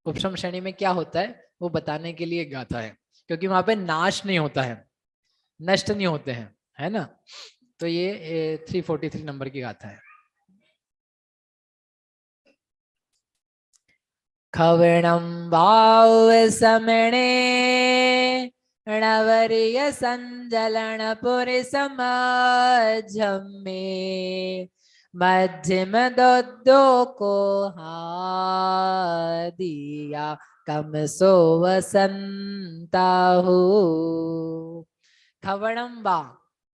उपशम श्रेणी में क्या होता है वो बताने के लिए गाथा है, क्योंकि वहां पे नाश नहीं होता है, नष्ट नहीं होते हैं, है ना। तो ये 343 नंबर की गाथा है। खविणं वाव समणे णवर्य संजलन पुरि समाजमे मध्यम दो को दिया कम सो वसंताहु। खवणम वा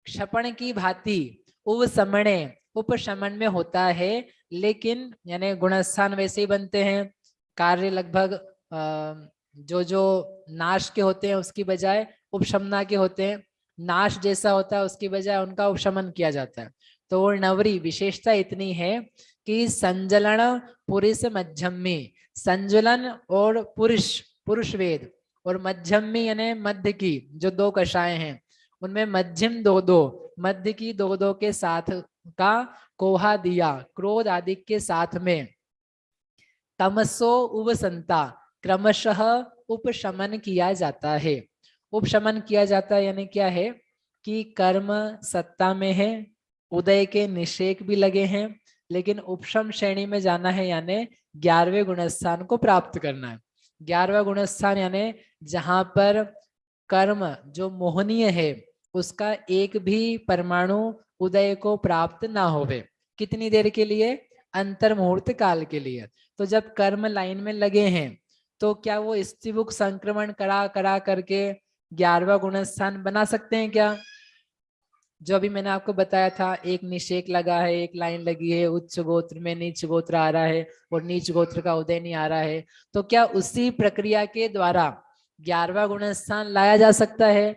क्षपण की भांति, उपशमणे उपशमन में होता है, लेकिन यानी गुणस्थान वैसे ही बनते हैं, कार्य लगभग जो जो नाश के होते हैं उसकी बजाय उपशमना के होते हैं, नाश जैसा होता है उसकी बजाय उनका उपशमन किया जाता है। तो नवरी विशेषता इतनी है कि संजलन पुरुष मध्यम में, संजलन और पुरुष पुरुष वेद और मध्यम में यानी मध्य की जो दो कषाएं हैं उनमें मध्यम दो दो, मध्य की दो दो के साथ का कोहा दिया क्रोध आदि के साथ में तमसो उपसंता क्रमशः उपशमन किया जाता है। उपशमन किया जाता है यानी क्या है कि कर्म सत्ता में है, उदय के निषेक भी लगे हैं, लेकिन उपशम श्रेणी में जाना है यानी 11वें गुणस्थान को प्राप्त करना है। 11वां गुणस्थान यानी जहां पर कर्म जो मोहनीय है उसका एक भी परमाणु उदय को प्राप्त ना होवे, कितनी देर के लिए, अंतर मुहूर्त काल के लिए। तो जब कर्म लाइन में लगे हैं तो क्या वो स्त्रीमुख संक्रमण करा करा करके 11वां गुणस्थान बना सकते हैं क्या? जो अभी मैंने आपको बताया था, एक निषेक लगा है, एक लाइन लगी है, उच्च गोत्र में नीच गोत्र आ रहा है और नीच गोत्र का उदय नहीं आ रहा है, तो क्या उसी प्रक्रिया के द्वारा 11वां गुणस्थान लाया जा सकता है?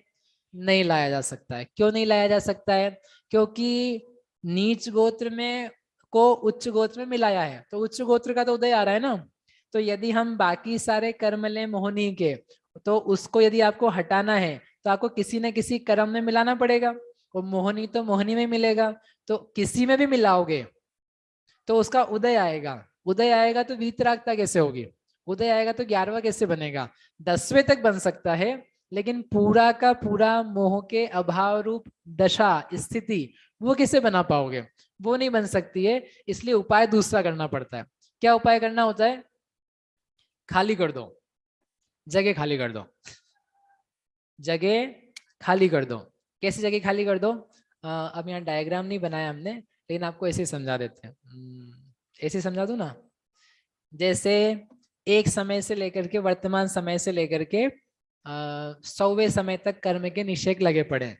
नहीं लाया जा सकता है। क्यों नहीं लाया जा सकता है? क्योंकि नीच गोत्र में को उच्च गोत्र में मिलाया है, तो उच्च गोत्र का तो उदय आ रहा है ना। तो यदि हम बाकी सारे कर्म लें मोहनी के, तो उसको यदि आपको हटाना है तो आपको किसी न किसी कर्म में मिलाना पड़ेगा, और मोहनी तो मोहनी में मिलेगा, तो किसी में भी मिलाओगे तो उसका उदय आएगा। उदय आएगा तो वीतरागता कैसे होगी? उदय आएगा तो 11वां कैसे बनेगा? 10वें तक बन सकता है, लेकिन पूरा का पूरा मोह के अभाव रूप दशा स्थिति वो कैसे बना पाओगे? वो नहीं बन सकती है। इसलिए उपाय दूसरा करना पड़ता है। क्या उपाय करना होता है? खाली कर दो, जगह खाली कर दो, जगह खाली कर दो। कैसी जगह खाली कर दो? अब यहाँ डायग्राम नहीं बनाया हमने, लेकिन आपको ऐसे ही समझा देते हैं। ऐसे समझा दूं ना, जैसे एक समय से लेकर के वर्तमान समय से लेकर के 100वें समय तक कर्म के निषेक लगे पड़े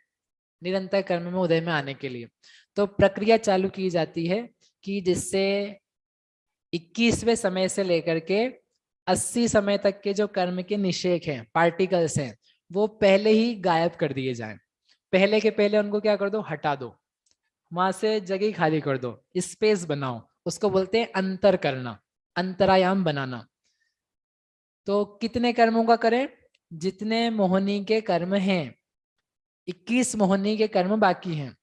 निरंतर कर्म में उदय में आने के लिए। तो प्रक्रिया चालू की जाती है कि जिससे 21वें समय से लेकर के 80 समय तक के जो कर्म के निषेक हैं, पार्टिकल्स हैं, वो पहले ही गायब कर दिए जाएं। पहले के पहले उनको क्या कर दो? हटा दो, वहां से जगह खाली कर दो, स्पेस बनाओ। उसको बोलते हैं अंतर करना, अंतरायाम बनाना। तो कितने कर्मों का करें? जितने मोहनी के कर्म हैं, 21 मोहनी के कर्म बाकी हैं।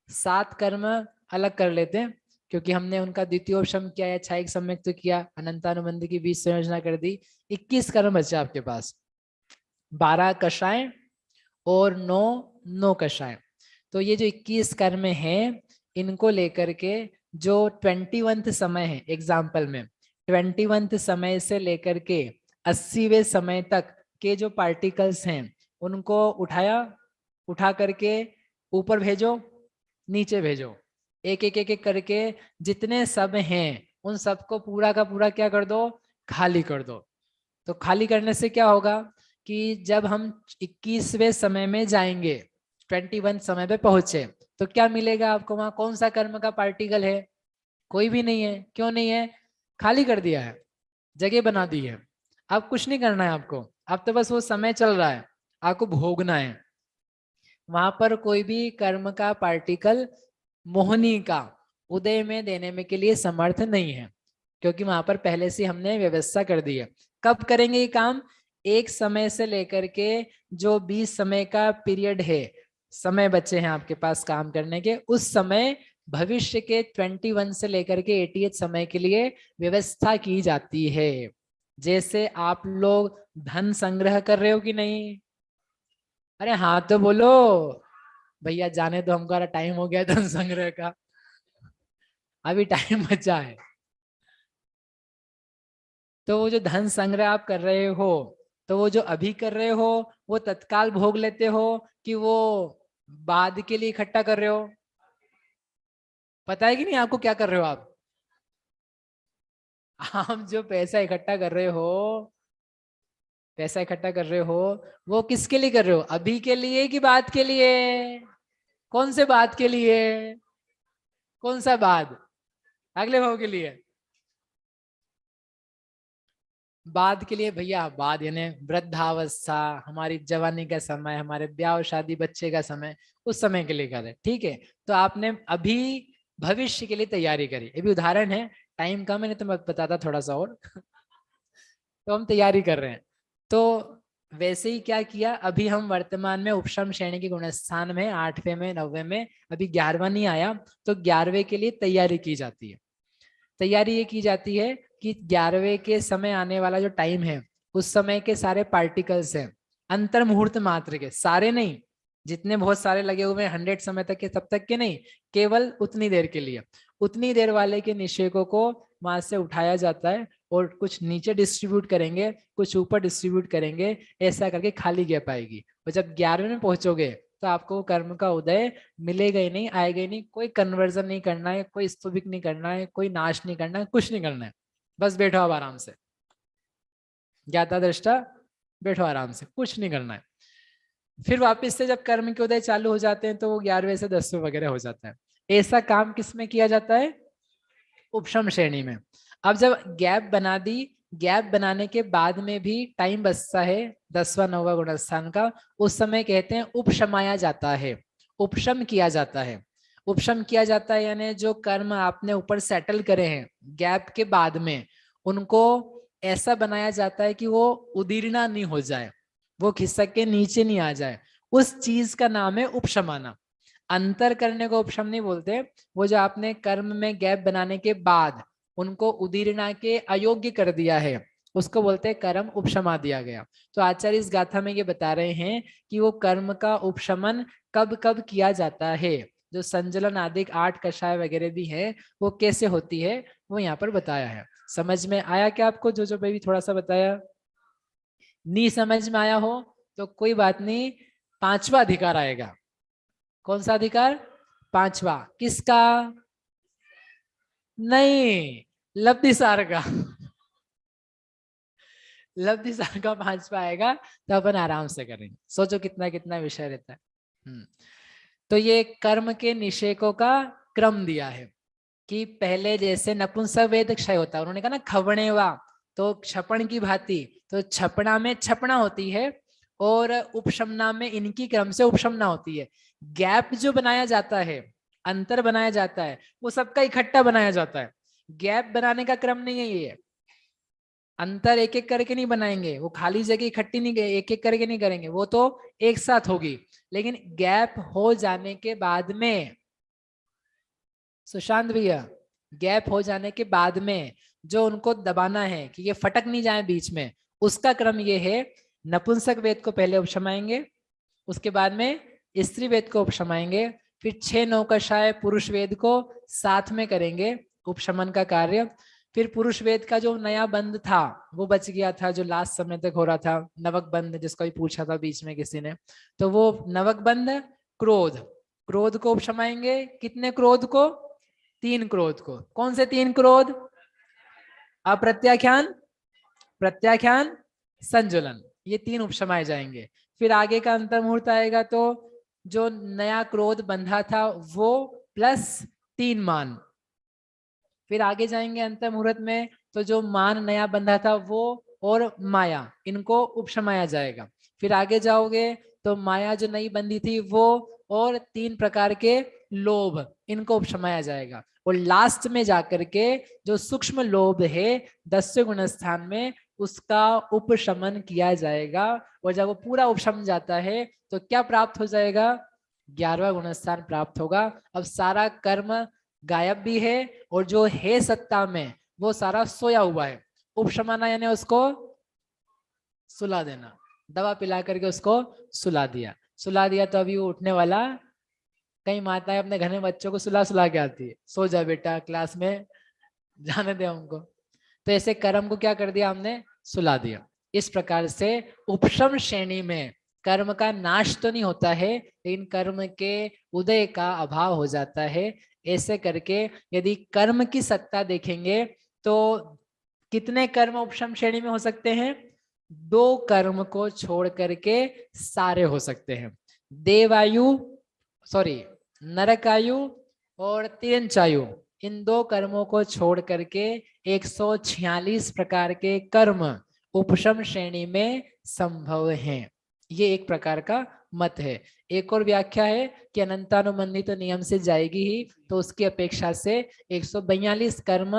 7 कर्म अलग कर लेते हैं, क्योंकि हमने उनका द्वितीयोपशम किया या छायिक सम्यक तो किया, अनंतानुबंध की 20 संयोजना कर दी। 21 कर्म बचे आपके पास, 12 कषाय और 9 कषाय। तो ये जो 21 कर्म हैं, इनको लेकर के जो 21th समय है, एग्जाम्पल में 21th समय से लेकर के 80वें समय तक के जो पार्टिकल्स हैं उनको उठा करके ऊपर भेजो, नीचे भेजो, एक एक एक एक करके जितने सब हैं उन सबको पूरा का पूरा क्या कर दो? खाली कर दो। तो खाली करने से क्या होगा कि जब हम 21वें समय में जाएंगे, 21 समय पे पहुंचे, तो क्या मिलेगा आपको? वहां कौन सा कर्म का पार्टिकल है? कोई भी नहीं है। क्यों नहीं है? खाली कर दिया है, जगह बना दी है। अब कुछ नहीं करना है आपको, अब तो बस वो समय चल रहा है, आपको भोगना है। वहां पर कोई भी कर्म का पार्टिकल मोहनी का उदय में देने में के लिए समर्थ नहीं है, क्योंकि वहां पर पहले से हमने व्यवस्था कर दी है। कब करेंगे ये काम? एक समय से लेकर के जो 20 समय का पीरियड है, समय बचे हैं आपके पास काम करने के, उस समय भविष्य के 21 से लेकर के 88 समय के लिए व्यवस्था की जाती है। जैसे आप लोग धन संग्रह कर रहे हो कि नहीं? अरे हाँ तो बोलो भैया, जाने दो, हमारा टाइम हो गया धन संग्रह का, अभी टाइम बचा है। तो वो जो धन संग्रह आप कर रहे हो, तो वो जो अभी कर रहे हो वो तत्काल भोग लेते हो कि वो बाद के लिए इकट्ठा कर रहे हो? पता है कि नहीं आपको क्या कर रहे हो आप? आप जो पैसा इकट्ठा कर रहे हो, पैसा इकट्ठा कर रहे हो, वो किसके लिए कर रहे हो? अभी के लिए कि बाद के लिए? कौन से बाद के लिए? कौन सा बाद? अगले भाव के लिए? बाद के लिए भैया, बाद यानी वृद्धावस्था, हमारी जवानी का समय, हमारे ब्याह शादी बच्चे का समय, उस समय के लिए कर रहे हैं, ठीक है। तो आपने अभी भविष्य के लिए तैयारी करी, ये भी उदाहरण है, टाइम कम है नहीं तो मैं बताता थोड़ा सा और। तो हम तैयारी कर रहे हैं। तो वैसे ही क्या किया, अभी हम वर्तमान में उपशम श्रेणी के गुणस्थान में 8वें में 9वें में, अभी 11वां नहीं आया, तो 11वें के लिए तैयारी की जाती है। तैयारी ये की जाती है कि 11वें के समय आने वाला जो टाइम है, उस समय के सारे पार्टिकल्स हैं, अंतर मुहूर्त मात्र के, सारे नहीं, जितने बहुत सारे लगे हुए हैं 100 समय तक के, तब तक के नहीं, केवल उतनी देर के लिए, उतनी देर वाले के निषेकों को वहां से उठाया जाता है और कुछ नीचे डिस्ट्रीब्यूट करेंगे, कुछ ऊपर डिस्ट्रीब्यूट करेंगे, ऐसा करके खाली गैप आएगी। और जब 11वें में पहुंचोगे तो आपको कर्म का उदय मिलेगा ही नहीं, आएगा ही नहीं, कोई कन्वर्जन नहीं करना है, कोई स्तुभिक नहीं करना है, कोई नाश नहीं करना है, कुछ नहीं करना है, बस बैठो आप आराम से, ज्ञाता दृष्टा, बैठो आराम से, कुछ नहीं करना है। फिर वापस से जब कर्म के उदय चालू हो जाते हैं तो वो 11वें से 10वें वगैरह हो जाता है। ऐसा काम किस में किया जाता है? उपशम श्रेणी में। अब जब गैप बना दी, गैप बनाने के बाद में भी टाइम बचता है 10वां 9वां गुणस्थान का, उस समय कहते हैं उपशमाया जाता है, उपशम किया जाता है। उपशम किया जाता है यानी जो कर्म आपने ऊपर सेटल करे हैं गैप के बाद में, उनको ऐसा बनाया जाता है कि वो उदीर्णा नहीं हो जाए, वो खिसक के नीचे नहीं आ जाए, उस चीज का नाम है उपशमाना। अंतर करने को उपशम नहीं बोलते, वो जो आपने कर्म में गैप बनाने के बाद उनको उदीर्णा के अयोग्य कर दिया है, उसको बोलते हैं कर्म उपशमा दिया गया। तो आचार्य इस गाथा में ये बता रहे हैं कि वो कर्म का उपशमन कब कब किया जाता है, जो संजलन आदि 8 कषाय वगैरह भी है, वो कैसे होती है, वो यहाँ पर बताया है। समझ में आया क्या आपको? जो भी थोड़ा सा बताया, नहीं समझ में आया हो तो कोई बात नहीं, 5वां अधिकार आएगा। कौन सा अधिकार? 5वां। किसका? नहीं, लब्धि सार का। लब्धि सार का 5वां आएगा, तो अपन आराम से करेंगे। सोचो कितना कितना विषय रहता है। तो ये कर्म के निषेकों का क्रम दिया है कि पहले जैसे नपुंसक वेद क्षय होता है, उन्होंने कहा ना खवणेवा, तो क्षपण की भांति, तो छपना में छपना होती है और उपशमना में इनकी क्रम से उपशमना होती है। गैप जो बनाया जाता है, अंतर बनाया जाता है, वो सबका इकट्ठा बनाया जाता है। गैप बनाने का क्रम नहीं है ये, अंतर एक एक करके नहीं बनाएंगे, वो खाली जगह इकट्ठी नहीं, एक एक करके नहीं करेंगे, वो तो एक साथ होगी। लेकिन गैप हो जाने के बाद में, सुशांत भैया, गैप हो जाने के बाद में जो उनको दबाना है कि ये फटक नहीं जाए बीच में, उसका क्रम ये है, नपुंसक वेद को पहले उपशमाएंगे, उसके बाद में स्त्री वेद को उपशमाएंगे, फिर 6 नौकशाय पुरुष वेद को साथ में करेंगे उपशमन का कार्य। फिर पुरुष वेद का जो नया बंद था वो बच गया था, जो लास्ट समय तक हो रहा था, नवक बंद, जिसको भी पूछा था बीच में किसी ने, तो वो नवक बंद क्रोध, क्रोध को उपशमाएंगे। कितने क्रोध को? 3 क्रोध को। कौन से 3 क्रोध? अप्रत्याख्यान, प्रत्याख्यान, संजुलन, ये 3 उपशमाए जाएंगे। फिर आगे का अंतर मुहूर्त आएगा, तो जो नया क्रोध बंधा था वो प्लस 3 मान। फिर आगे जाएंगे अंतर मुहूर्त में, तो जो मान नया बंधा था वो और माया, इनको उपशमाया जाएगा। फिर आगे जाओगे तो माया जो नई बंधी थी वो और 3 प्रकार के लोभ, इनको उपशमाया जाएगा। और लास्ट में जाकर के जो सूक्ष्म लोभ है 10वें गुण स्थान में, उसका उपशमन किया जाएगा। और जब वो पूरा उपशम जाता है तो क्या प्राप्त हो जाएगा? 11वां गुणस्थान प्राप्त होगा। अब सारा कर्म गायब भी है और जो है सत्ता में वो सारा सोया हुआ है, उपशमना यानी उसको सुला देना, दवा पिला करके उसको सुला दिया। सुला दिया तो अभी वो उठने वाला, कई माताएं अपने घर में बच्चों को सुला सुला के आती है, सो जा बेटा क्लास में, जाने दे उनको। तो ऐसे कर्म को क्या कर दिया हमने, सुला दिया। इस प्रकार से उपशम श्रेणी में कर्म का नाश तो नहीं होता है, लेकिन कर्म के उदय का अभाव हो जाता है। ऐसे करके यदि कर्म की सत्ता देखेंगे तो कितने कर्म उपशम श्रेणी में हो सकते हैं, 2 कर्म को छोड़ करके सारे हो सकते हैं। देवायु, सॉरी नरकायु और तिरंचायु, इन 2 कर्मों को छोड़ करके 146 प्रकार के कर्म उपशम श्रेणी में संभव हैं। ये एक प्रकार का मत है। एक और व्याख्या है कि अनंतानुबंधित तो नियम से जाएगी ही, तो उसकी अपेक्षा से 142 कर्म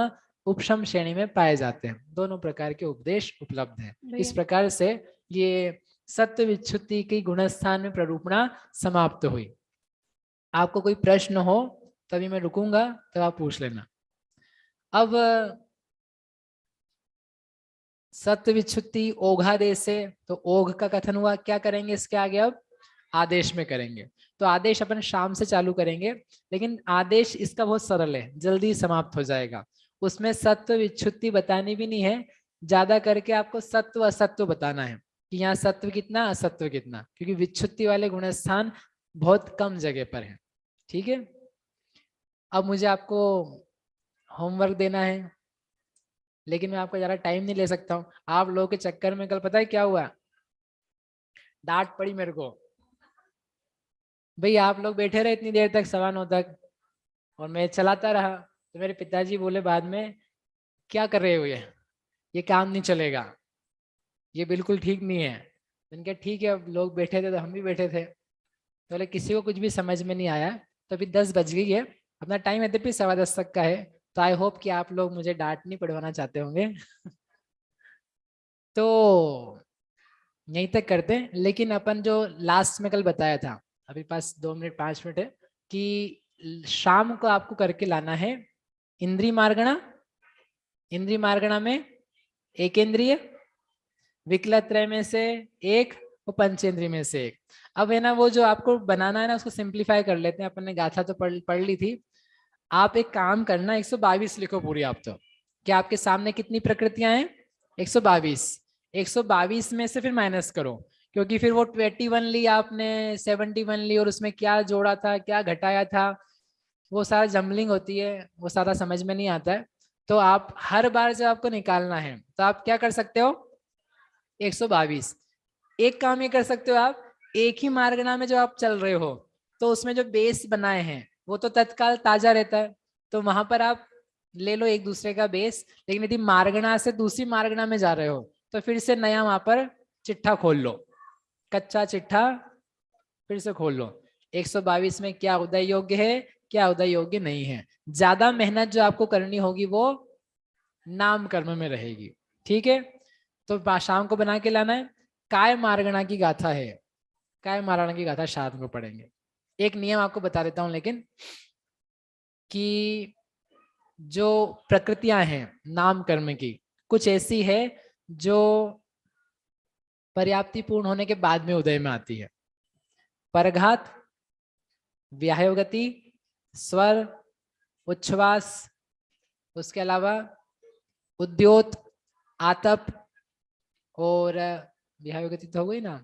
उपशम श्रेणी में पाए जाते हैं। दोनों प्रकार के उपदेश उपलब्ध हैं। इस प्रकार से ये सत्व विच्छुत्ति की गुणस्थान में प्ररूपणा समाप्त हुई। आपको कोई प्रश्न हो तभी मैं रुकूंगा, तब आप पूछ लेना। अब सत्व विच्छुत्ति ओघादेश से, तो ओघ का कथन हुआ, क्या करेंगे इसके आगे, अब आदेश में करेंगे। तो आदेश अपन शाम से चालू करेंगे, लेकिन आदेश इसका बहुत सरल है, जल्दी समाप्त हो जाएगा। उसमें सत्व विच्छुत्ति बतानी भी नहीं है, ज्यादा करके आपको सत्व असत्व बताना है कि यहाँ सत्व कितना असत्व कितना, क्योंकि विच्छुत्ति वाले गुणस्थान बहुत कम जगह पर है। ठीक है, अब मुझे आपको होमवर्क देना है, लेकिन मैं आपका ज्यादा टाइम नहीं ले सकता हूँ। आप लोगों के चक्कर में कल पता है क्या हुआ, डांट पड़ी मेरे को। भाई आप लोग बैठे रहे इतनी देर तक, 9:15 तक, और मैं चलाता रहा। तो मेरे पिताजी बोले बाद में, क्या कर रहे हो ये काम नहीं चलेगा, ये बिल्कुल ठीक नहीं है। मैंने कहा ठीक है, अब लोग बैठे थे तो हम भी बैठे थे। तो बोले किसी को कुछ भी समझ में नहीं आया। तो अभी 10 बज गई है, अपना टाइम यद्यपि 10:15 तक का है, तो आई होप कि आप लोग मुझे डांट नहीं पड़वाना चाहते होंगे। तो यहीं तक करते हैं। लेकिन अपन जो लास्ट में कल बताया था, अभी पास 2 मिनट 5 मिनट है, कि शाम को आपको करके लाना है इंद्रिय मार्गणा। इंद्रिय मार्गणा में एकेंद्रिय, विकलत्रय में से एक और पंचेंद्रिय में से एक। अब है ना, वो जो आपको बनाना है ना, उसको सिंप्लीफाई कर लेते हैं। अपन ने गाथा तो पढ़ ली थी। आप एक काम करना, 122 लिखो पूरी आप। तो क्या आपके सामने कितनी प्रकृतियां हैं, 122। 122 में से फिर माइनस करो, क्योंकि फिर वो 21 ली आपने, 71 ली, और उसमें क्या जोड़ा था क्या घटाया था, वो सारा जम्बलिंग होती है, वो सारा समझ में नहीं आता है। तो आप हर बार जब आपको निकालना है तो आप क्या कर सकते हो, 122। एक काम ये कर सकते हो आप, एक ही मार्गना में जो आप चल रहे हो, तो उसमें जो बेस बनाए हैं वो तो तत्काल ताजा रहता है, तो वहां पर आप ले लो एक दूसरे का बेस। लेकिन यदि मार्गना से दूसरी मार्गना में जा रहे हो तो फिर से नया वहां पर चिट्ठा खोल लो, कच्चा चिट्ठा फिर से खोल लो। 122 में क्या उदय योग्य है क्या उदय योग्य नहीं है। ज्यादा मेहनत जो आपको करनी होगी वो नाम कर्म में रहेगी। ठीक है, तो शाम को बना के लाना है। काय मार्गणा की गाथा है, काय मार्गणा की गाथा शाम को पढ़ेंगे। एक नियम आपको बता देता हूं लेकिन, कि जो प्रकृतियां हैं नाम कर्म की, कुछ ऐसी है जो पर्याप्ति पूर्ण होने के बाद में उदय में आती है। परघात, व्याहयोगति, स्वर, उच्छ्वास, उसके अलावा उद्योत, आतप, और व्याहयोगति तो हो गई ना,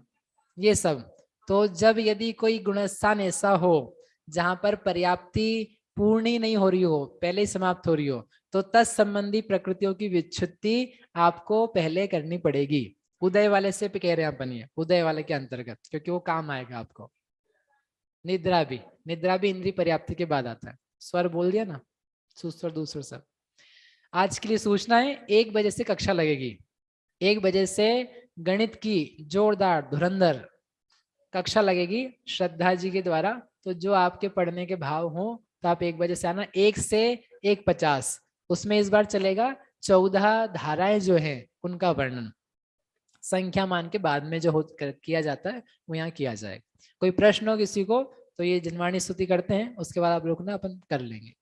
ये सब। तो जब यदि कोई गुणस्थान ऐसा हो जहां पर पर्याप्ति पूर्ण ही नहीं हो रही हो, पहले ही समाप्त हो रही हो, तो तत्संबंधी प्रकृतियों की विच्छुत्ति आपको पहले करनी पड़ेगी। उदय वाले से कह रहे हैं अपन, ये उदय वाले के अंतर्गत, क्योंकि वो काम आएगा आपको। निद्रा भी इंद्रिय पर्याप्ति के बाद आता है। स्वर बोल दिया ना, सुस्वर दूसरा सब। आज के लिए सूचना है, 1 बजे से कक्षा लगेगी। 1 बजे से गणित की जोरदार धुरंधर कक्षा लगेगी श्रद्धा जी के द्वारा। तो जो आपके पढ़ने के भाव हो तो आप 1 बजे से आना। 1 से 1:50 उसमें इस बार चलेगा 14 धाराएं जो हैं उनका वर्णन, संख्या मान के बाद में जो किया जाता है वो यहाँ किया जाएगा। कोई प्रश्न हो किसी को तो ये जिनवाणी स्तुति करते हैं, उसके बाद आप रुकना, अपन कर लेंगे।